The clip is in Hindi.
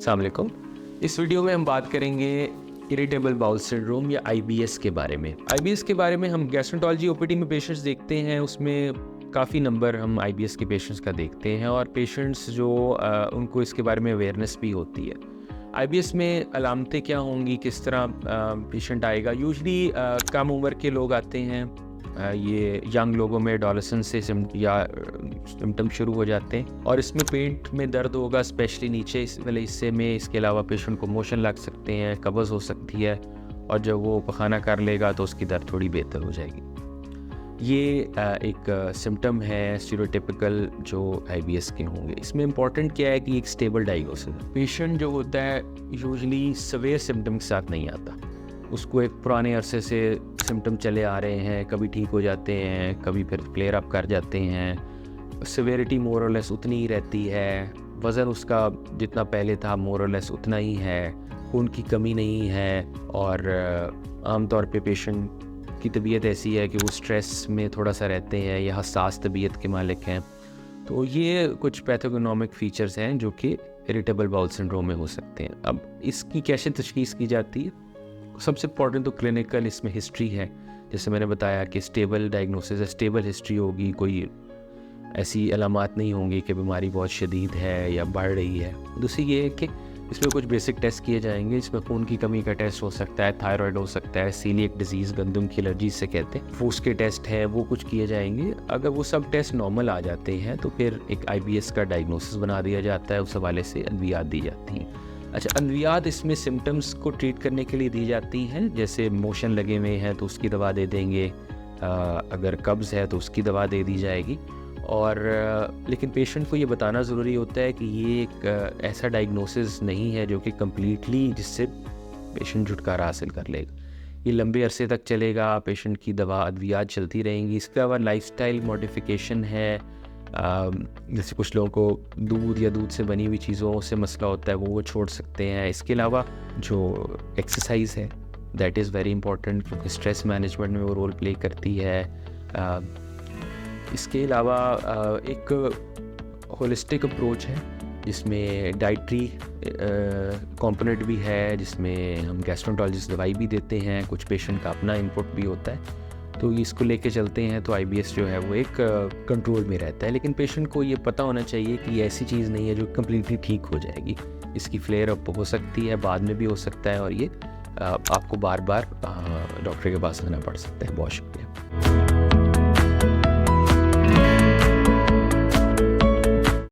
अस्सलाम वालेकुम। इस वीडियो में हम बात करेंगे इरिटेबल बाउल सिंड्रोम या आईबीएस के बारे में। आईबीएस के बारे में हम गैस्ट्रोएंटरोलॉजी ओपीडी में पेशेंट्स देखते हैं, उसमें काफ़ी नंबर हम आईबीएस के पेशेंट्स का देखते हैं और पेशेंट्स जो उनको इसके बारे में अवेयरनेस भी होती है। आईबीएस में अलामतें क्या होंगी, किस तरह पेशेंट आएगा। यूजुअली कम उम्र के लोग आते हैं, ये यंग लोगों में एडोलेसेंस से सिम्टम शुरू हो जाते हैं और इसमें पेट में दर्द होगा, स्पेशली नीचे इस वाले हिस्से में। इसके अलावा पेशेंट को मोशन लग सकते हैं, कब्ज़ हो सकती है और जब वो पखाना कर लेगा तो उसकी दर्द थोड़ी बेहतर हो जाएगी। ये एक सिम्टम है स्टीरियोटिपिकल जो आईबीएस के होंगे। इसमें इम्पॉर्टेंट क्या है कि एक स्टेबल डायग्नोसिस है। पेशेंट जो होता है यूजुअली सवेयर सिम्टम के साथ नहीं आता, उसको एक पुराने अरसे से सिम्टम चले आ रहे हैं, कभी ठीक हो जाते हैं, कभी फिर फ्लेयर अप कर जाते हैं। सिवियरिटी मोर और लेस उतनी ही रहती है, वज़न उसका जितना पहले था मोर और लेस उतना ही है, खून की कमी नहीं है और आमतौर पे पेशेंट की तबीयत ऐसी है कि वो स्ट्रेस में थोड़ा सा रहते हैं या हसास तबीयत के मालिक हैं। तो ये कुछ पैथोगनोमिक फ़ीचर्स हैं जो कि इरिटेबल बाउल सिंड्रोम में हो सकते हैं। अब इसकी कैसे तशख़ीस की जाती है? सबसे इम्पॉर्टेंट तो क्लिनिकल इसमें हिस्ट्री है। जैसे मैंने बताया कि स्टेबल डायग्नोसिस है, स्टेबल हिस्ट्री होगी, कोई ऐसी अलामात नहीं होंगी कि बीमारी बहुत शदीद है या बढ़ रही है। दूसरी ये है कि इसमें कुछ बेसिक टेस्ट किए जाएंगे। इसमें खून की कमी का टेस्ट हो सकता है, थायराइड हो सकता है, सीलिएक डिजीज़ गंदम की एलर्जी से कहते हैं, फूस के टेस्ट हैं, वो कुछ किए जाएंगे। अगर वो सब टेस्ट नॉर्मल आ जाते हैं तो फिर एक आईबीएस का डायग्नोसिस बना दिया जाता है, उस हवाले से अद्वियात दी जाती हैं। अच्छा, अद्वियात इसमें सिम्टम्स को ट्रीट करने के लिए दी जाती हैं। जैसे मोशन लगे हुए हैं तो उसकी दवा दे देंगे, अगर कब्ज़ है तो उसकी दवा दे दी जाएगी। और लेकिन पेशेंट को ये बताना ज़रूरी होता है कि ये एक ऐसा डायग्नोसिस नहीं है जो कि कम्प्लीटली जिससे पेशेंट छुटकारा हासिल कर लेगा। ये लंबे अरसे तक चलेगा, पेशेंट की दवा अद्वियात चलती रहेंगी। इसके अलावा लाइफस्टाइल मॉडिफिकेशन है, जैसे कुछ लोगों को दूध या दूध से बनी हुई चीज़ों से मसला होता है, वो छोड़ सकते हैं। इसके अलावा जो एक्सरसाइज है दैट इज़ वेरी इंपॉर्टेंट, क्योंकि स्ट्रेस मैनेजमेंट में वो रोल प्ले करती है। इसके अलावा एक होलिस्टिक अप्रोच है जिसमें डाइटरी कंपोनेंट भी है, जिसमें हम गैस्ट्रोएंटरोलॉजिस्ट दवाई भी देते हैं, कुछ पेशेंट का अपना इनपुट भी होता है। तो इसको लेके चलते हैं तो आईबीएस जो है वो एक कंट्रोल में रहता है। लेकिन पेशेंट को ये पता होना चाहिए कि ये ऐसी चीज़ नहीं है जो कम्प्लीटली ठीक हो जाएगी। इसकी फ्लेयर अप हो सकती है, बाद में भी हो सकता है और ये आपको बार बार डॉक्टर के पास आना पड़ सकता है। बहुत शुक्रिया।